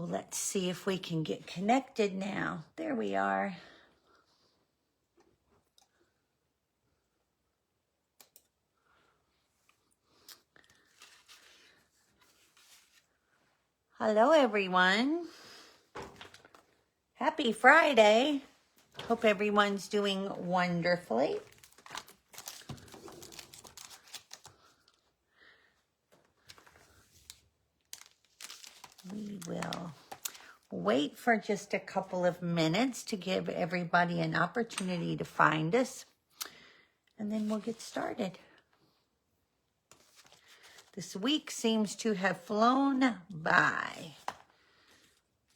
let's see if we can get connected now. There we are. Hello, everyone. Happy Friday. Hope everyone's doing wonderfully. We will wait for just a couple of minutes to give everybody an opportunity to find us, and then we'll get started. This week seems to have flown by.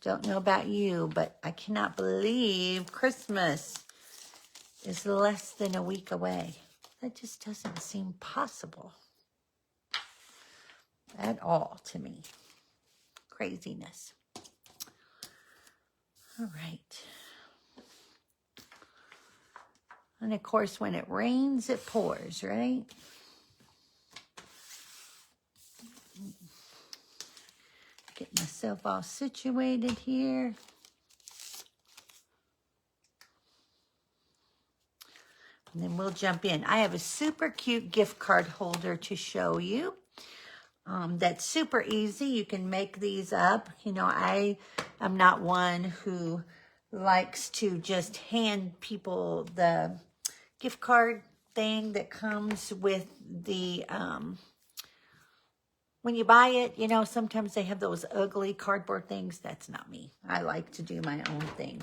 Don't know about you, but I cannot believe Christmas is less than a week away. That just doesn't seem possible at all to me. Craziness. All right. And of course, when it rains, it pours, right? Get myself all situated here. And then we'll jump in. I have a super cute gift card holder to show you. That's super easy. You can make these up. You know, I am not one who likes to just hand people the gift card thing that comes with the, when you buy it, you know, sometimes they have those ugly cardboard things. That's not me. I like to do my own thing.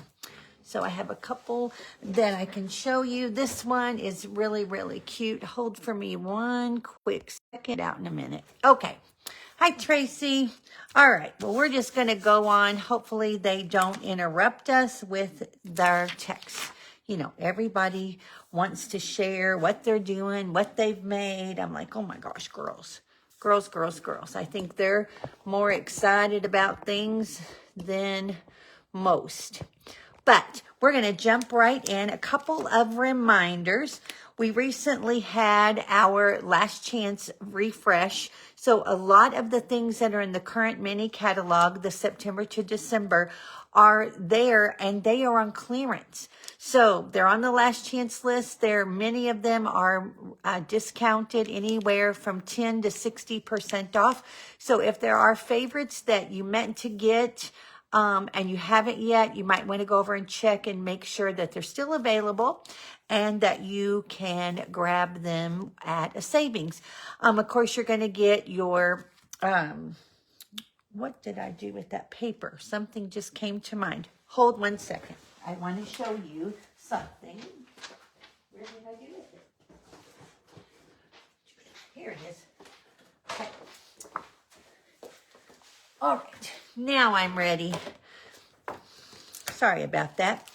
So I have a couple that I can show you. This one is really, really cute. Hold for me one quick second. Out in a minute. Okay. Hi, Tracy. All right. Well, we're just going to go on. Hopefully they don't interrupt us with their text. You know, everybody wants to share what they're doing, what they've made. I'm like, oh my gosh, girls. Girls, girls, girls. I think they're more excited about things than most. But we're going to jump right in. A couple of reminders. We recently had our last chance refresh. So a lot of the things that are in the current mini catalog, the September to December, are there and they are on clearance. So they're on the last chance list. Many of them are discounted anywhere from 10 to 60% off. So if there are favorites that you meant to get, and you haven't yet, you might want to go over and check and make sure that they're still available and that you can grab them at a savings. Of course, you're going to get your, what did I do with that paper? Something just came to mind. Hold one second. I want to show you something. Where did I do with it? Here it is. Okay. All right. Now I'm ready. Sorry about that.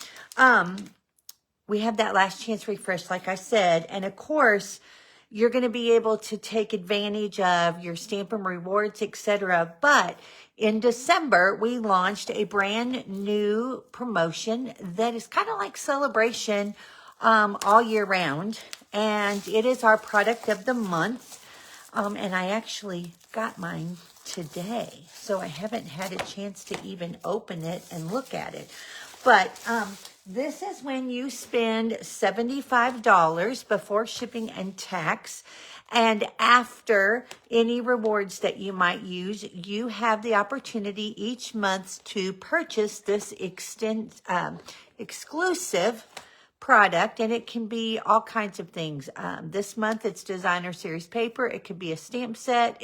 We have that last chance refresh, like I said. And of course, you're going to be able to take advantage of your stamp and rewards, etc. But in December, we launched a brand new promotion that is kind of like celebration all year round. And it is our product of the month. And I actually got mine today, so I haven't had a chance to even open it and look at it. But this is when you spend $75 before shipping and tax, and after any rewards that you might use, you have the opportunity each month to purchase this exclusive product, and it can be all kinds of things. This month it's designer series paper. It could be a stamp set.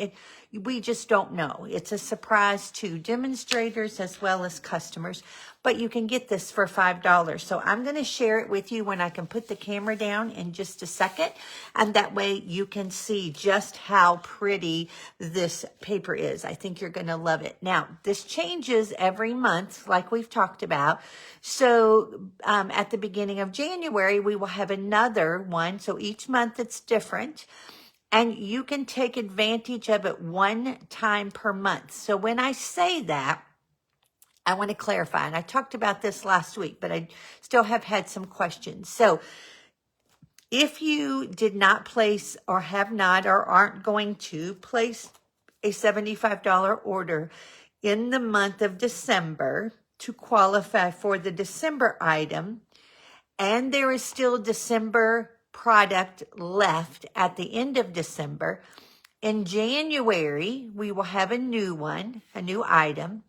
We just don't know. It's a surprise to demonstrators as well as customers, but you can get this for $5. So I'm going to share it with you when I can put the camera down in just a second, and that way you can see just how pretty this paper is. I think you're going to love it. Now, this changes every month, like we've talked about. So at the beginning of January, we will have another one. So each month it's different. And you can take advantage of it one time per month. So when I say that, I want to clarify. And I talked about this last week, but I still have had some questions. So if you did not place or have not or aren't going to place a $75 order, in the month of December to qualify for the December item, and there is still December product left at the end of December, in January, we will have a new one, a new item,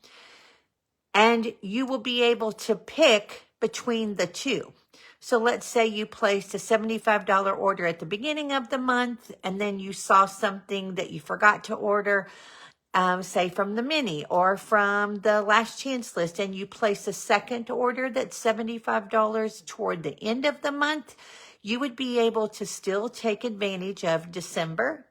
and you will be able to pick between the two. So let's say you placed a $75 order at the beginning of the month, and then you saw something that you forgot to order, say from the mini or from the last chance list, and you place a second order that's $75 toward the end of the month, you would be able to still take advantage of December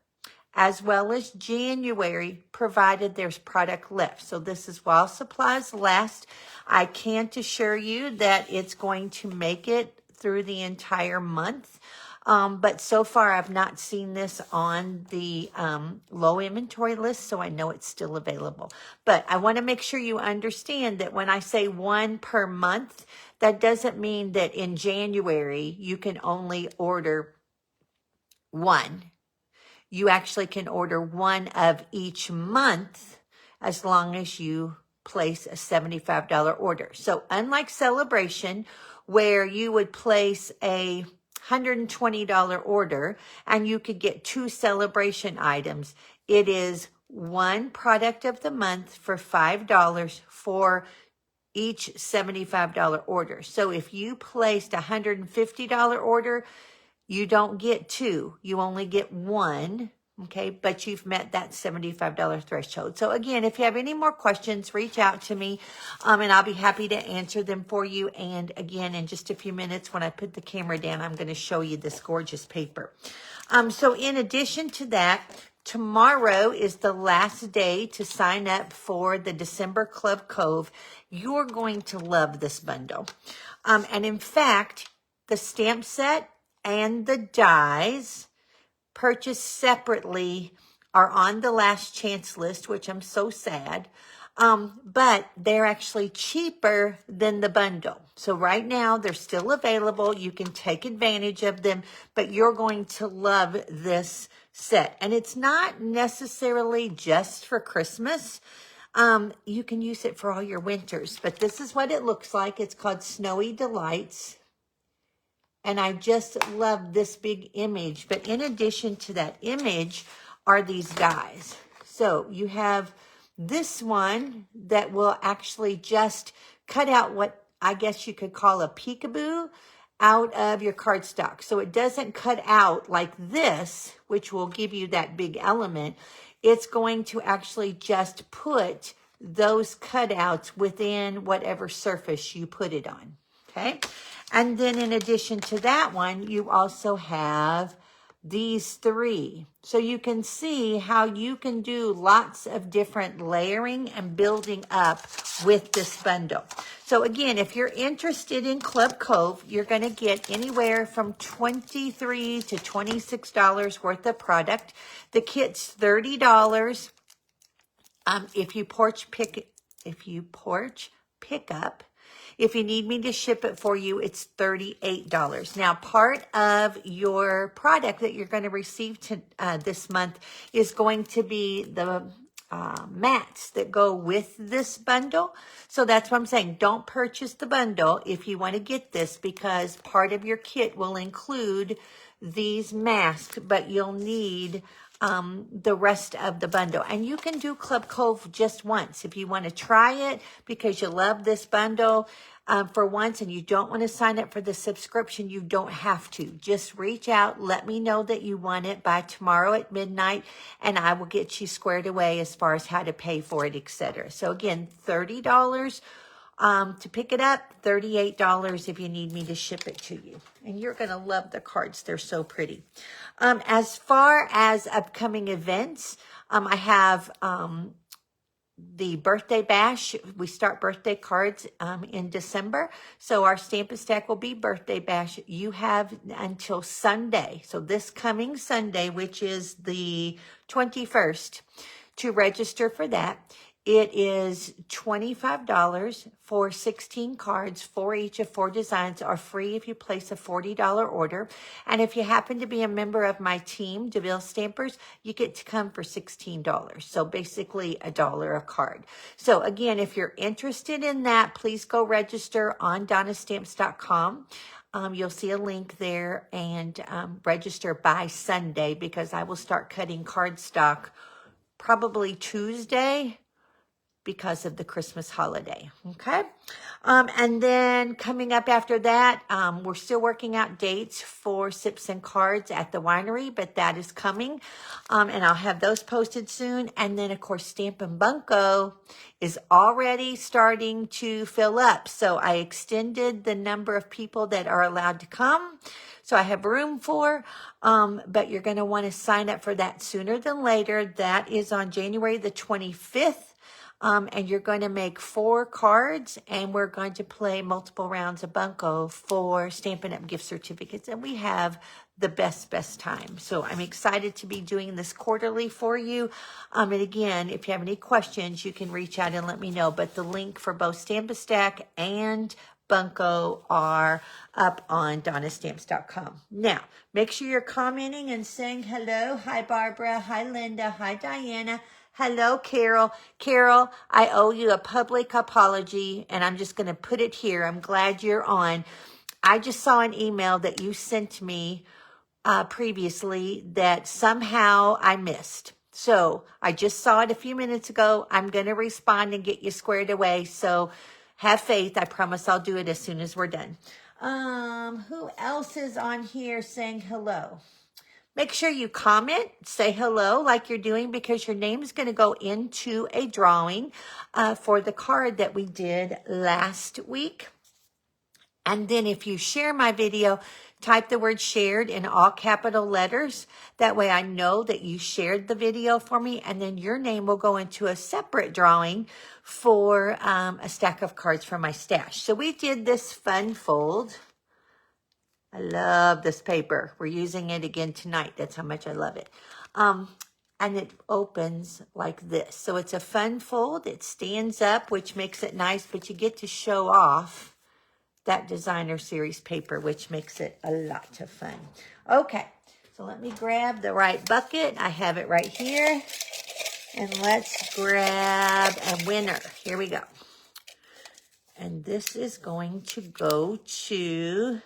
as well as January, provided there's product left. So this is while supplies last. I can't assure you that it's going to make it through the entire month. But so far, I've not seen this on the low inventory list, so I know it's still available. But I want to make sure you understand that when I say one per month, that doesn't mean that in January, you can only order one. You actually can order one of each month as long as you place a $75 order. So unlike Celebration, where you would place a $120 order and you could get 2 Celebration items, it is one product of the month for $5 for each $75 order. So if you placed a $150 order, you don't get 2, you only get 1, okay? But you've met that $75 threshold. So again, if you have any more questions, reach out to me, and I'll be happy to answer them for you. And again, in just a few minutes, when I put the camera down, I'm going to show you this gorgeous paper. So in addition to that, tomorrow is the last day to sign up for the December Club Cove. You're going to love this bundle. And in fact, the stamp set and the dies purchased separately are on the last chance list, which I'm so sad. But they're actually cheaper than the bundle. So right now they're still available. You can take advantage of them, but you're going to love this set. And it's not necessarily just for Christmas. You can use it for all your winters, but this is what it looks like. It's called Snowy Delights. And I just love this big image. But in addition to that image are these dies. So you have this one that will actually just cut out what I guess you could call a peekaboo out of your cardstock. So it doesn't cut out like this, which will give you that big element. It's going to actually just put those cutouts within whatever surface you put it on. Okay. And then in addition to that one, you also have these 3. So you can see how you can do lots of different layering and building up with this bundle. So again, if you're interested in Club Cove, you're going to get anywhere from $23 to $26 worth of product. The kit's $30. If you porch pick up. If you need me to ship it for you, it's $38. Now, part of your product that you're going to receive this month is going to be the mats that go with this bundle. So that's what I'm saying. Don't purchase the bundle if you want to get this, because part of your kit will include these masks, but you'll need the rest of the bundle. And you can do Club Cove just once. If you want to try it because you love this bundle for once and you don't want to sign up for the subscription, you don't have to. Just reach out. Let me know that you want it by tomorrow at midnight, and I will get you squared away as far as how to pay for it, etc. So again, $30 to pick it up, $38 if you need me to ship it to you. And you're going to love the cards. They're so pretty. As far as upcoming events, I have the birthday bash. We start birthday cards in December. So our Stamp and Stack will be birthday bash. You have until Sunday. So this coming Sunday, which is the 21st, to register for that. It is $25 for 16 cards. 4 each of 4 designs are free if you place a $40 order. And if you happen to be a member of my team, DeVille Stampers, you get to come for $16. So basically $1 a card. So again, if you're interested in that, please go register on DonnaStamps.com. You'll see a link there, and register by Sunday, because I will start cutting cardstock probably Tuesday because of the Christmas holiday. Okay. And then coming up after that, we're still working out dates for Sips and Cards at the winery, but that is coming. And I'll have those posted soon. And then of course, Stampin' Bunko is already starting to fill up. So I extended the number of people that are allowed to come. So I have room for, but you're going to want to sign up for that sooner than later. That is on January the 25th. And you're going to make 4 cards, and we're going to play multiple rounds of Bunko for Stampin' Up! Gift certificates. And we have the best time. So I'm excited to be doing this quarterly for you. And again, if you have any questions, you can reach out and let me know. But the link for both Stamp-A-Stack and Bunko are up on DonnaStamps.com. Now, make sure you're commenting and saying hello. Hi, Barbara. Hi, Linda. Hi, Diana. Hello, Carol. Carol, I owe you a public apology, and I'm just going to put it here. I'm glad you're on. I just saw an email that you sent me previously that somehow I missed. So I just saw it a few minutes ago. I'm going to respond and get you squared away. So have faith. I promise I'll do it as soon as we're done. Who else is on here saying hello? Make sure you comment, say hello like you're doing, because your name is going to go into a drawing for the card that we did last week. And then if you share my video, type the word shared in all capital letters. That way I know that you shared the video for me, and then your name will go into a separate drawing for a stack of cards from my stash. So we did this fun fold. I love this paper. We're using it again tonight. That's how much I love it. And it opens like this. So it's a fun fold. It stands up, which makes it nice, but you get to show off that designer series paper, which makes it a lot of fun. Okay, so let me grab the right bucket. I have it right here. And let's grab a winner. Here we go. And this is going to go to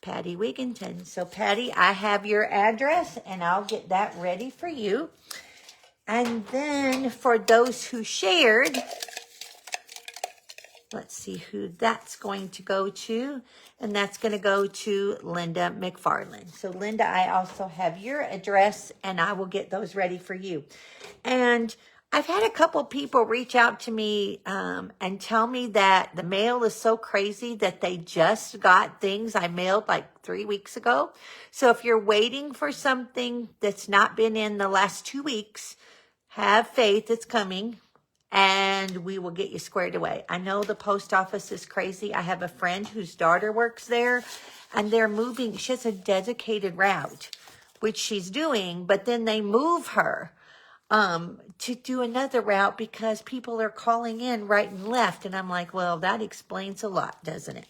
Patty Wigginton. So Patty, I have your address, and I'll get that ready for you. And then for those who shared, let's see who that's going to go to. And that's going to go to Linda McFarland. So Linda, I also have your address, and I will get those ready for you. And I've had a couple people reach out to me and tell me that the mail is so crazy that they just got things I mailed like 3 weeks ago. So if you're waiting for something that's not been in the last 2 weeks, have faith, it's coming, and we will get you squared away. I know the post office is crazy. I have a friend whose daughter works there, and they're moving. She has a dedicated route, which she's doing, but then they move her to do another route because people are calling in right and left. And I'm like, well, that explains a lot, doesn't it?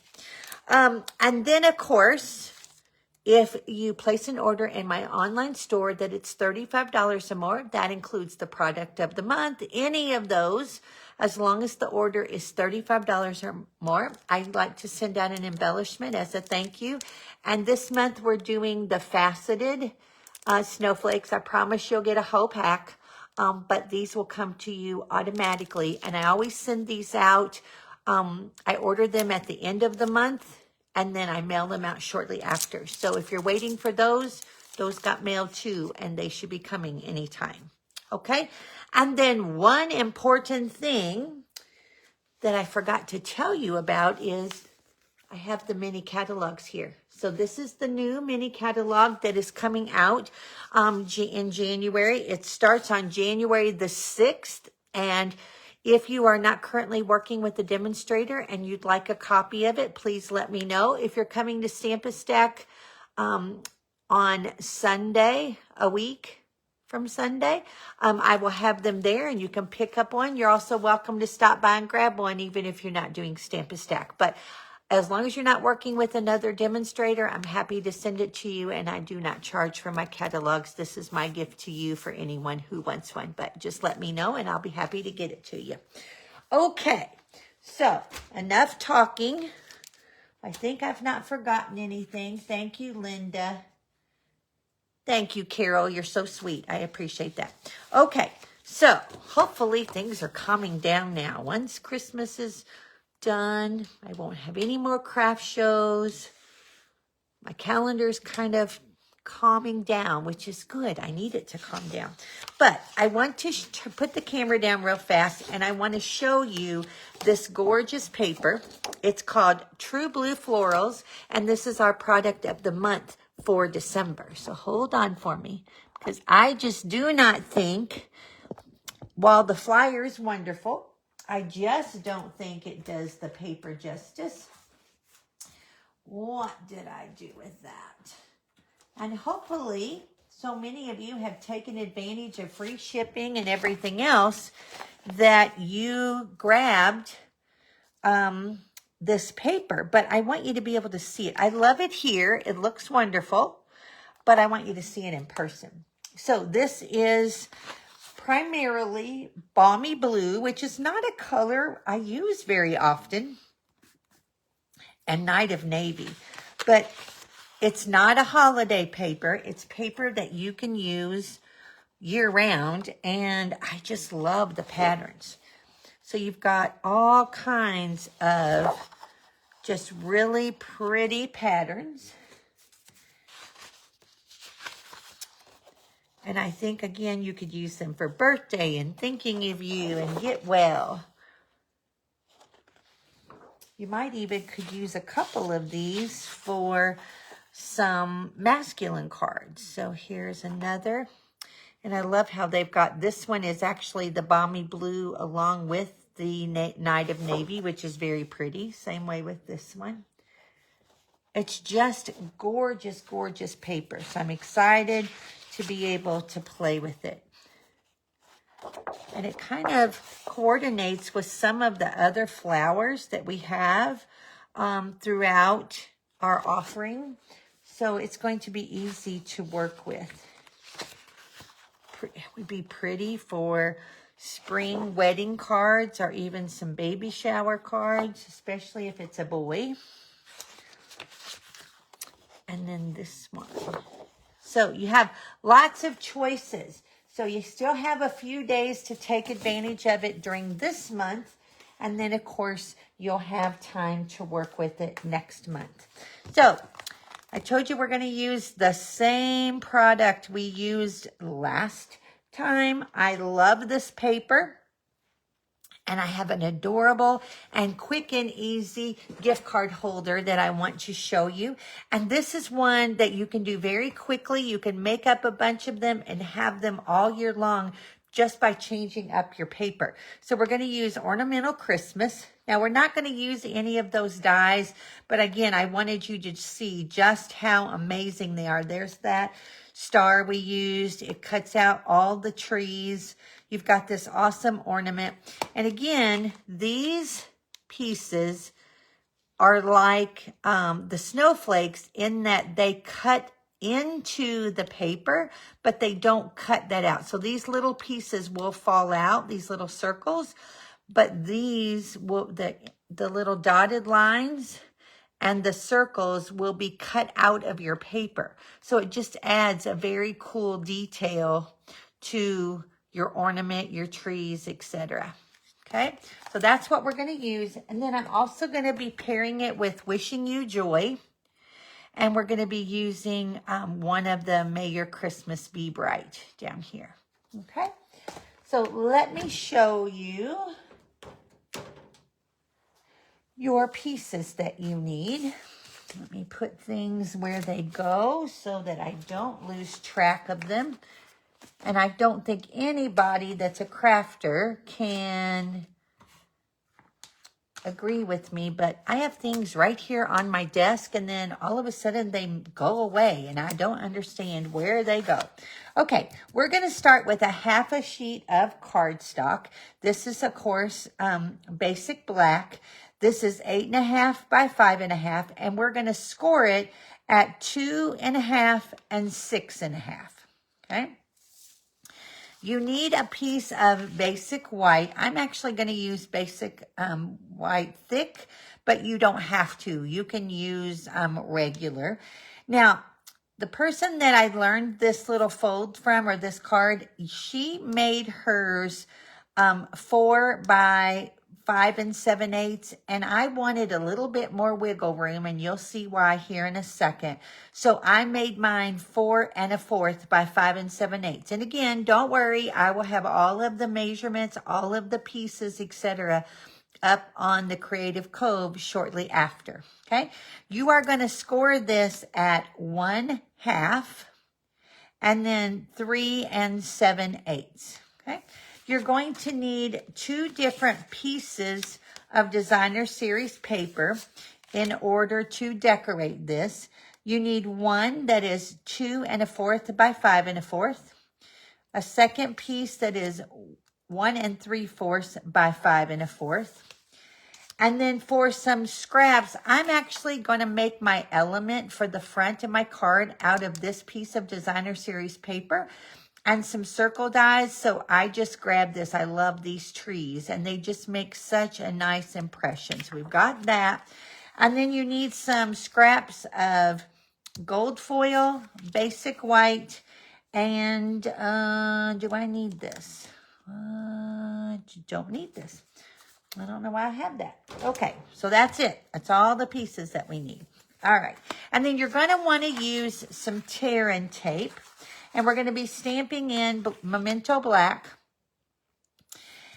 And then, of course, if you place an order in my online store that it's $35 or more, that includes the product of the month, any of those, as long as the order is $35 or more, I'd like to send out an embellishment as a thank you. And this month we're doing the faceted snowflakes. I promise you'll get a whole pack. But these will come to you automatically. And I always send these out. I order them at the end of the month, and then I mail them out shortly after. So if you're waiting for those got mailed too, and they should be coming anytime. Okay? And then one important thing that I forgot to tell you about is I have the mini catalogs here. So this is the new mini catalog that is coming out in January. It starts on January the 6th. And if you are not currently working with the demonstrator and you'd like a copy of it, please let me know. If you're coming to Stamp-A-Stack on Sunday a week from Sunday. I will have them there and you can pick up one. You're also welcome to stop by and grab one, even if you're not doing Stamp a Stack. But as long as you're not working with another demonstrator, I'm happy to send it to you, and I do not charge for my catalogs. This is my gift to you for anyone who wants one, but just let me know and I'll be happy to get it to you. Okay, so enough talking. I think I've not forgotten anything. Thank you, Linda. Thank you, Carol. You're so sweet. I appreciate that. Okay, so hopefully things are calming down now. Once Christmas is done, I won't have any more craft shows. My calendar's kind of calming down, which is good. I need it to calm down. But I want to put the camera down real fast, and I want to show you this gorgeous paper. It's called True Blue Florals, and this is our product of the month for December. So hold on for me, because I just do not think, while the flyer is wonderful, I just don't think it does the paper justice. What did I do with that? And hopefully, so many of you have taken advantage of free shipping and everything else that you grabbed this paper. But I want you to be able to see it. I love it here. It looks wonderful, but I want you to see it in person. So this is primarily Balmy Blue, which is not a color I use very often, and Night of Navy. But it's not a holiday paper. It's paper that you can use year-round, and I just love the patterns. So you've got all kinds of just really pretty patterns. And I think, again, you could use them for birthday and thinking of you and get well. You might even could use a couple of these for some masculine cards. So here's another. And I love how they've got, this one is actually the Balmy Blue along with the Night of Navy, which is very pretty. Same way with this one. It's just gorgeous, gorgeous paper. So I'm excited to be able to play with it. And it kind of coordinates with some of the other flowers that we have throughout our offering. So it's going to be easy to work with. It would be pretty for spring wedding cards or even some baby shower cards, especially if it's a boy. And then this one. So you have lots of choices. So you still have a few days to take advantage of it during this month. And then, of course, you'll have time to work with it next month. So I told you we're going to use the same product we used last time. I love this paper. And I have an adorable and quick and easy gift card holder that I want to show you. And this is one that you can do very quickly. You can make up a bunch of them and have them all year long just by changing up your paper. So we're going to use Ornamental Christmas. Now, we're not going to use any of those dies, but again, I wanted you to see just how amazing they are. There's that star we used. It cuts out all the trees. You've got this awesome ornament. And again, these pieces are like the snowflakes in that they cut into the paper, but they don't cut that out. So these little pieces will fall out, these little circles, but these will, the little dotted lines and the circles will be cut out of your paper. So it just adds a very cool detail to your ornament, your trees, etc. Okay, so that's what we're going to use. And then I'm also going to be pairing it with Wishing You Joy. And we're going to be using one of the May Your Christmas Be Bright down here. Okay, so let me show you your pieces that you need. Let me put things where they go so that I don't lose track of them. And I don't think anybody that's a crafter can agree with me, but I have things right here on my desk and then all of a sudden they go away and I don't understand where they go. Okay, we're going to start with a half a sheet of cardstock. This is, of course, basic black. This is 8.5 by 5.5, and we're going to score it at 2.5 and 6.5. Okay. You need a piece of basic white. I'm actually going to use basic white thick, but you don't have to. You can use regular. Now, the person that I learned this little fold from, or this card, she made hers 4 by 5 7/8, and I wanted a little bit more wiggle room, and you'll see why here in a second. So I made mine 4 1/4 by 5 7/8. And again, don't worry, I will have all of the measurements, all of the pieces, etc., up on the Creative Cove shortly after. Okay, you are going to score this at 1/2 and then 3 7/8. Okay. You're going to need 2 different pieces of designer series paper in order to decorate this. You need one that is 2 1/4 by 5 1/4. A second piece that is 1 3/4 by 5 1/4. And then for some scraps, I'm actually going to make my element for the front of my card out of this piece of designer series paper and some circle dies. So I just grabbed this. I love these trees and they just make such a nice impression. So we've got that. And then you need some scraps of gold foil, basic white, and do I need this? You don't need this. I don't know why I have that. Okay, so that's it. That's all the pieces that we need. All right. And then you're going to want to use some tear and tape. And we're going to be stamping in Memento Black.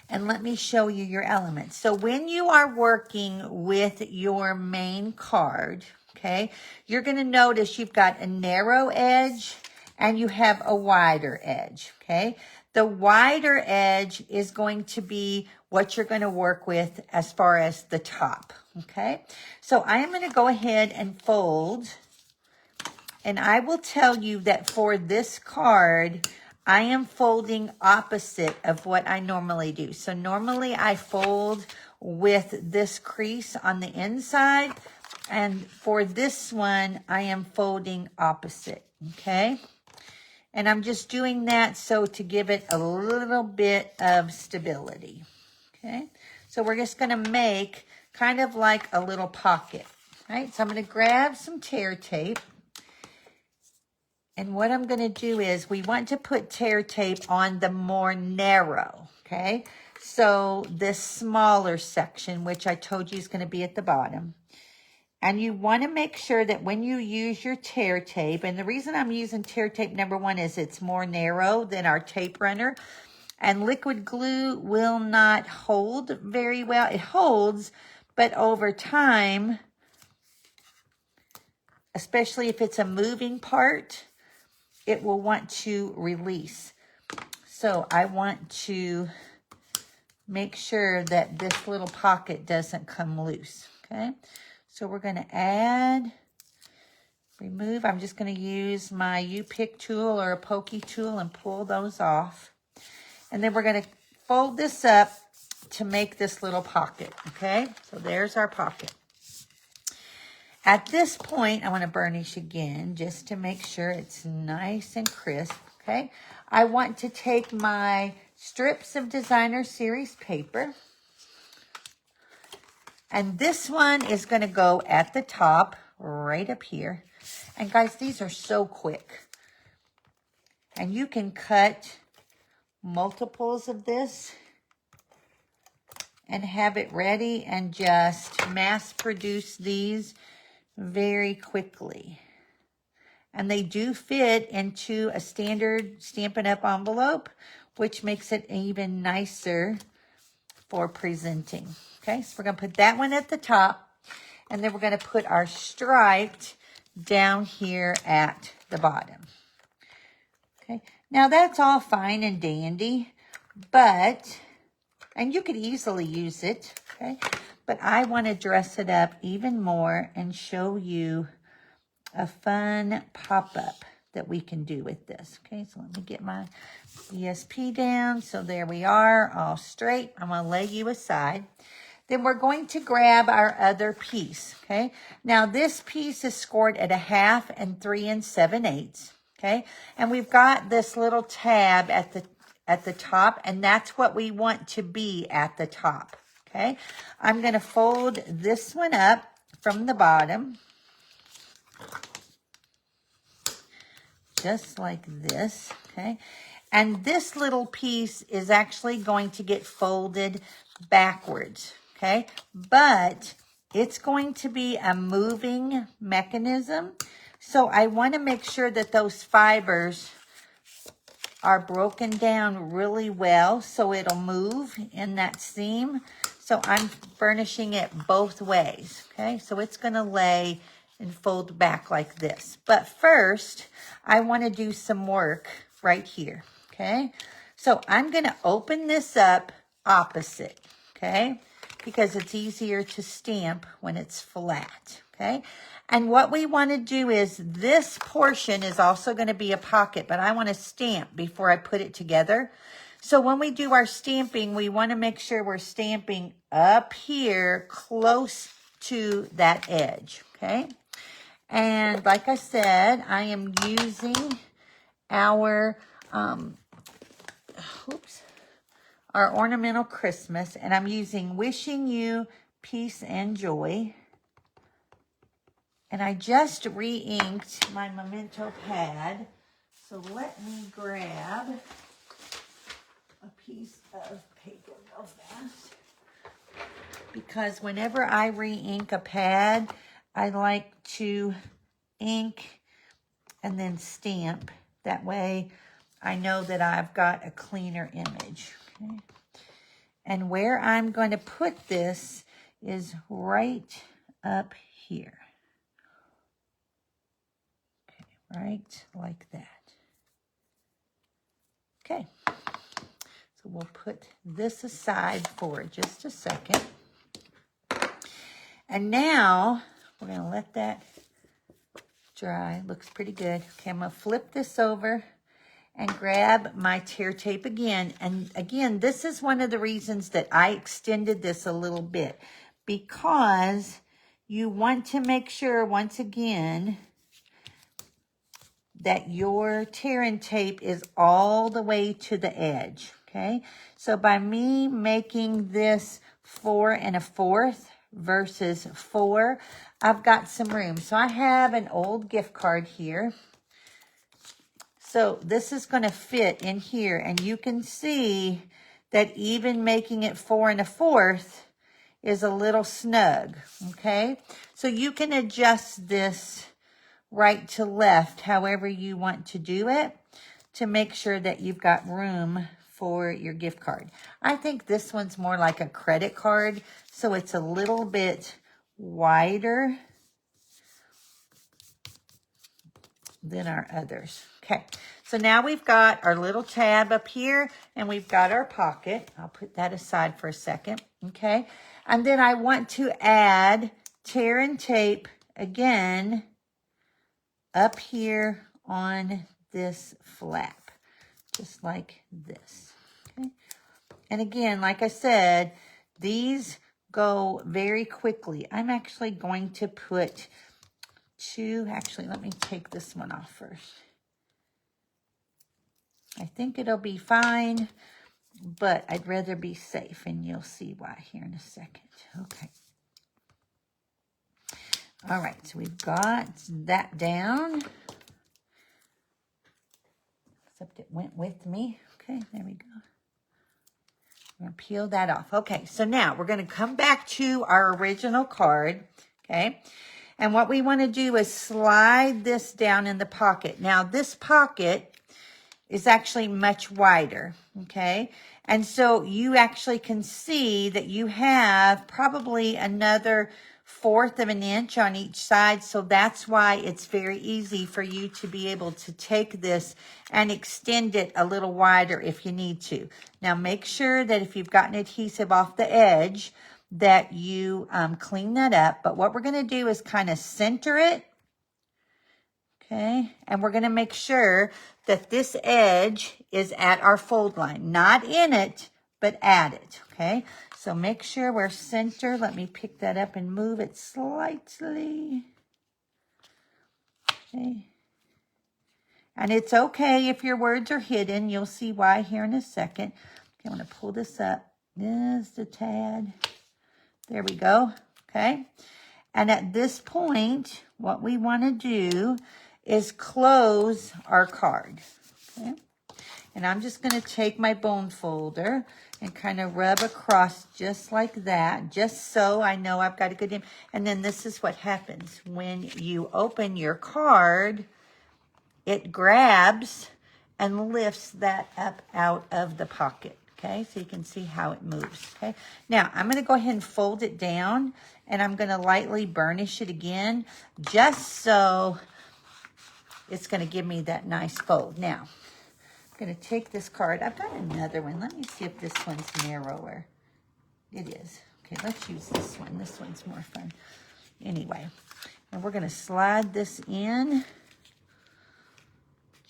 And let me show you your elements. So when you are working with your main card, okay, you're going to notice you've got a narrow edge and you have a wider edge, okay? The wider edge is going to be what you're going to work with as far as the top, okay? So I am going to go ahead and fold. And I will tell you that for this card, I am folding opposite of what I normally do. So normally I fold with this crease on the inside. And for this one, I am folding opposite, okay? And I'm just doing that so to give it a little bit of stability, okay? So we're just going to make kind of like a little pocket, right? So I'm going to grab some tear tape. And what I'm going to do is we want to put tear tape on the more narrow, okay? So this smaller section, which I told you is going to be at the bottom. And you want to make sure that when you use your tear tape, and the reason I'm using tear tape, number one, is it's more narrow than our tape runner. And liquid glue will not hold very well. It holds, but over time, especially if it's a moving part, it will want to release. So I want to make sure that this little pocket doesn't come loose, okay? So we're going to add, remove. I'm just going to use my U-pick tool or a pokey tool and pull those off. And then we're going to fold this up to make this little pocket, okay? So there's our pocket. At this point, I want to burnish again just to make sure it's nice and crisp, okay? I want to take my strips of designer series paper. And this one is going to go at the top, right up here. And guys, these are so quick. And you can cut multiples of this and have it ready and just mass produce these very quickly. And they do fit into a standard Stampin' Up! Envelope, which makes it even nicer for presenting. Okay, so we're going to put that one at the top, and then we're going to put our striped down here at the bottom. Okay, now that's all fine and dandy, but, and you could easily use it, okay, but I want to dress it up even more and show you a fun pop-up that we can do with this. Okay, so let me get my ESP down. So there we are, all straight. I'm going to lay you aside. Then we're going to grab our other piece, okay? Now this piece is scored at 1/2 and 3 7/8, okay? And we've got this little tab at the top, and that's what we want to be at the top, okay? I'm going to fold this one up from the bottom, just like this, okay? And this little piece is actually going to get folded backwards, okay? But it's going to be a moving mechanism. So I want to make sure that those fibers are broken down really well so it'll move in that seam. So I'm burnishing it both ways, okay? So it's going to lay and fold back like this. But first, I want to do some work right here, okay? So I'm going to open this up opposite, okay? Because it's easier to stamp when it's flat, okay? And what we want to do is this portion is also going to be a pocket, but I want to stamp before I put it together. So when we do our stamping, we want to make sure we're stamping up here close to that edge, okay? And like I said, I am using our, our ornamental Christmas, and I'm using Wishing You Peace and Joy. And I just re-inked my memento pad. So let me grab a piece of paper real fast. Because whenever I re-ink a pad, I like to ink and then stamp. That way I know that I've got a cleaner image. Okay? And where I'm going to put this is right up here. Okay, right like that. Okay, so we'll put this aside for just a second. And now we're going to let that dry. Looks pretty good. Okay, I'm going to flip this over and grab my tear tape again. And again, this is one of the reasons that I extended this a little bit, because you want to make sure, once again, that your tearing tape is all the way to the edge, okay? So by me making this 4 1/4 versus 4, I've got some room. So I have an old gift card here. So this is going to fit in here, and you can see that even making it 4 1/4 is a little snug, okay? So you can adjust this right to left, however you want to do it, to make sure that you've got room for your gift card. I think this one's more like a credit card, so it's a little bit wider than our others. Okay, so now we've got our little tab up here, and we've got our pocket. I'll put that aside for a second, okay? And then I want to add tear and tape again up here on this flap, just like this, okay? And again, like I said, these go very quickly. I'm actually going to put 2, actually, let me take this one off first. I think it'll be fine, but I'd rather be safe, and you'll see why here in a second. Okay. All right, so we've got that down. Except it went with me. Okay, there we go. I'm going to peel that off. Okay, so now we're going to come back to our original card, okay? And what we want to do is slide this down in the pocket. Now, this pocket is actually much wider, okay? And so you actually can see that you have probably another 1/4 of an inch on each side. So that's why it's very easy for you to be able to take this and extend it a little wider if you need to. Now make sure that if you've gotten adhesive off the edge, that you clean that up. But what we're going to do is kind of center it. Okay, and we're going to make sure that this edge is at our fold line. Not in it, but at it. Okay, so make sure we're center. Let me pick that up and move it slightly. Okay. And it's okay if your words are hidden. You'll see why here in a second. Okay, I'm going to pull this up just a tad. There we go. Okay. And at this point, what we want to do is close our card. Okay. And I'm just going to take my bone folder and kind of rub across just like that, just so I know I've got a good name. And then this is what happens when you open your card. It grabs and lifts that up out of the pocket. Okay, so you can see how it moves. Okay, now I'm going to go ahead and fold it down, and I'm going to lightly burnish it again, just so it's going to give me that nice fold. Now, I'm going to take this card. I've got another one. Let me see if this one's narrower. It is. Okay, let's use this one. This one's more fun. Anyway, and we're going to slide this in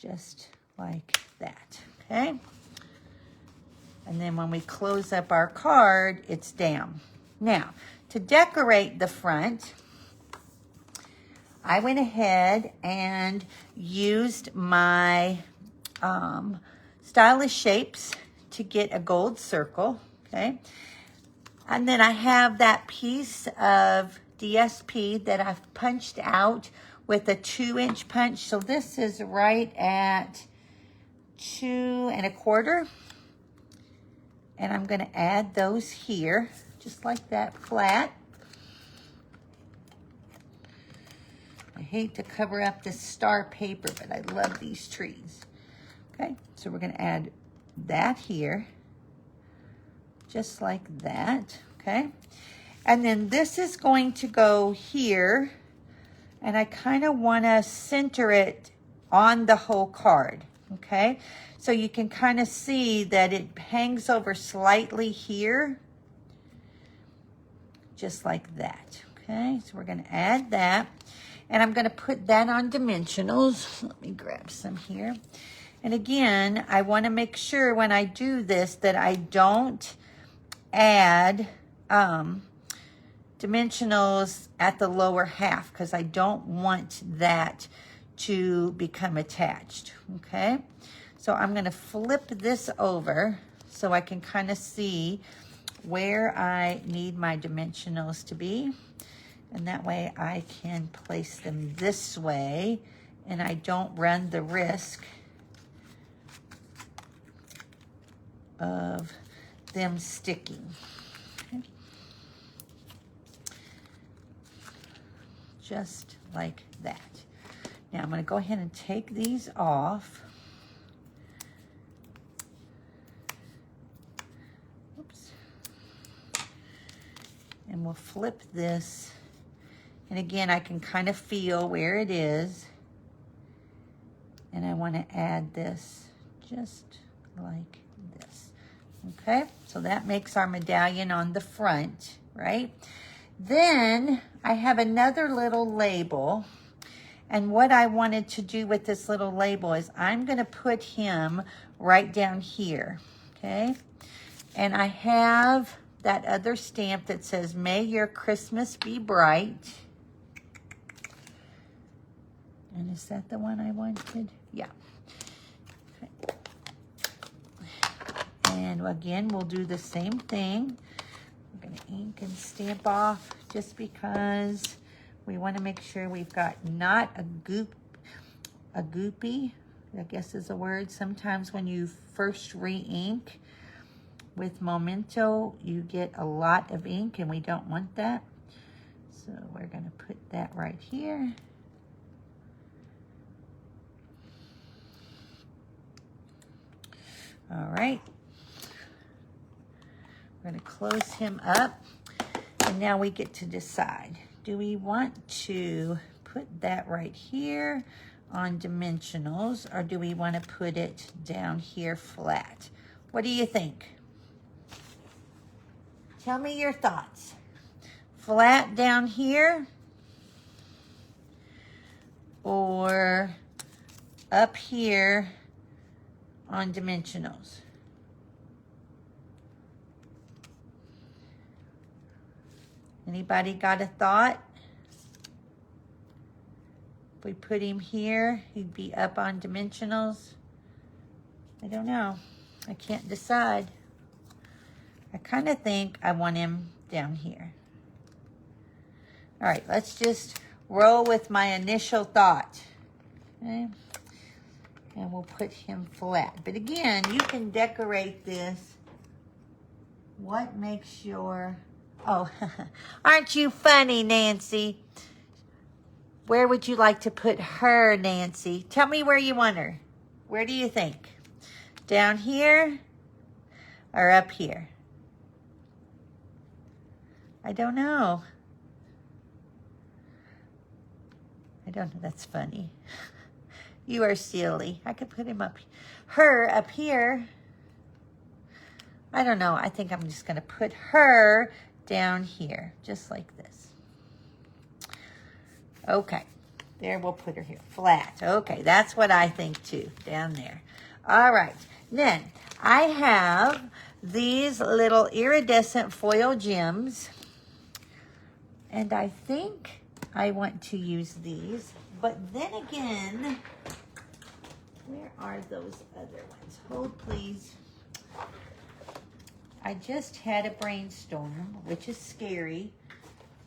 just like that. Okay. And then when we close up our card, it's down. Now, to decorate the front, I went ahead and used my Stylish Shapes to get a gold circle, okay? And then I have that piece of DSP that I've punched out with a 2-inch punch. So this is right at 2 1/4. And I'm going to add those here, just like that, flat. I hate to cover up this star paper, but I love these trees. Okay, so we're going to add that here, just like that, okay? And then this is going to go here, and I kind of want to center it on the whole card, okay? So you can kind of see that it hangs over slightly here, just like that, okay? So we're going to add that, and I'm going to put that on dimensionals. Let me grab some here. And again, I want to make sure when I do this that I don't add dimensionals at the lower half, because I don't want that to become attached, okay? So I'm going to flip this over so I can kind of see where I need my dimensionals to be. And that way I can place them this way and I don't run the risk of them sticking. Okay. Just like that. Now I'm going to go ahead and take these off. And we'll flip this. And again, I can kind of feel where it is. And I want to add this just like this. Okay, so that makes our medallion on the front, right? Then I have another little label. And what I wanted to do with this little label is I'm going to put him right down here, okay? And I have that other stamp that says, "May your Christmas be bright." And is that the one I wanted? Yeah. Okay. And again, we'll do the same thing. We're going to ink and stamp off just because we want to make sure we've got not a goopy, I guess is a word. Sometimes when you first re-ink with Memento, you get a lot of ink and we don't want that. So we're going to put that right here. All right. We're going to close him up. And now we get to decide. Do we want to put that right here on dimensionals, or do we want to put it down here flat? What do you think? Tell me your thoughts. Flat down here or up here on dimensionals? Anybody got a thought? If we put him here, he'd be up on dimensionals. I don't know. I can't decide. I kind of think I want him down here. All right, let's just roll with my initial thought. Okay. And we'll put him flat. But again, you can decorate this. What makes your... Oh, aren't you funny, Nancy? Where would you like to put her, Nancy? Tell me where you want her. Where do you think? Down here or up here? I don't know. I don't know. That's funny. You are silly. I could put him up. Her up here. I don't know. I think I'm just going to put her down here, just like this. Okay. There, we'll put her here. Flat. Okay, that's what I think too, down there. All right. Then, I have these little iridescent foil gems. And I think I want to use these. But then again, where are those other ones? Hold, please. I just had a brainstorm, which is scary.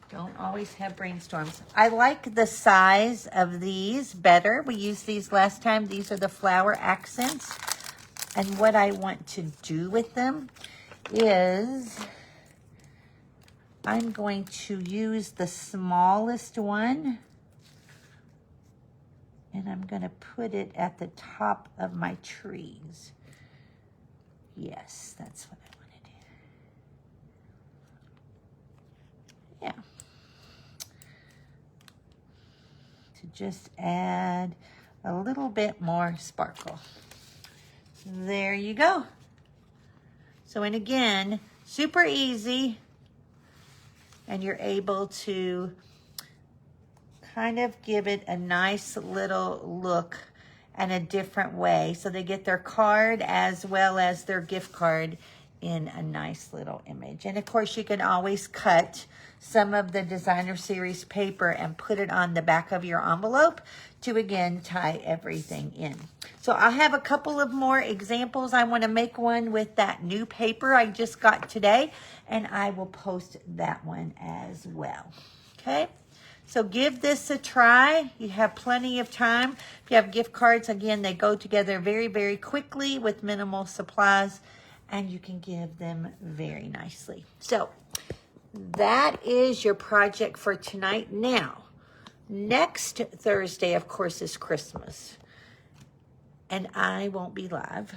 Don't always have brainstorms. I like the size of these better. We used these last time. These are the flower accents. And what I want to do with them is I'm going to use the smallest one. And I'm going to put it at the top of my trees. Yes, that's what I want to do. Yeah. To just add a little bit more sparkle. There you go. So, and again, super easy. And you're able to kind of give it a nice little look and a different way. So they get their card as well as their gift card in a nice little image. And of course, you can always cut some of the designer series paper and put it on the back of your envelope to again tie everything in. So I have a couple of more examples. I want to make one with that new paper I just got today, and I will post that one as well. Okay, so give this a try. You have plenty of time. If you have gift cards, again, they go together very, very quickly with minimal supplies, and you can give them very nicely. So that is your project for tonight. Now, next Thursday, of course, is Christmas, and I won't be live.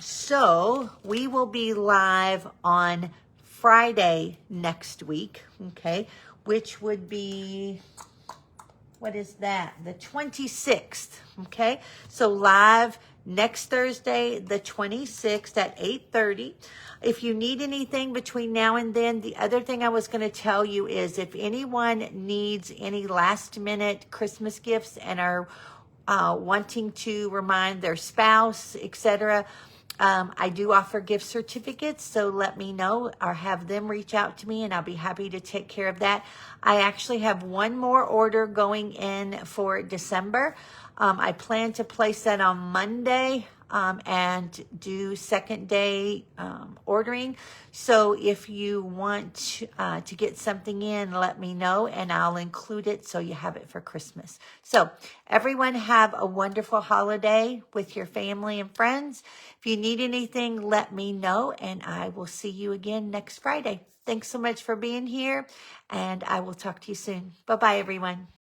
So we will be live on Friday next week, okay, which would be, what is that? The 26th, okay? So live next Thursday, the 26th at 8:30. If you need anything between now and then, the other thing I was going to tell you is if anyone needs any last minute Christmas gifts and are wanting to remind their spouse, etc., I do offer gift certificates, so let me know or have them reach out to me and I'll be happy to take care of that. I actually have one more order going in for December. I plan to place that on Monday and do second day ordering. So if you want to get something in, let me know and I'll include it so you have it for Christmas. So everyone have a wonderful holiday with your family and friends. If you need anything, let me know and I will see you again next Friday. Thanks so much for being here and I will talk to you soon. Bye-bye, everyone.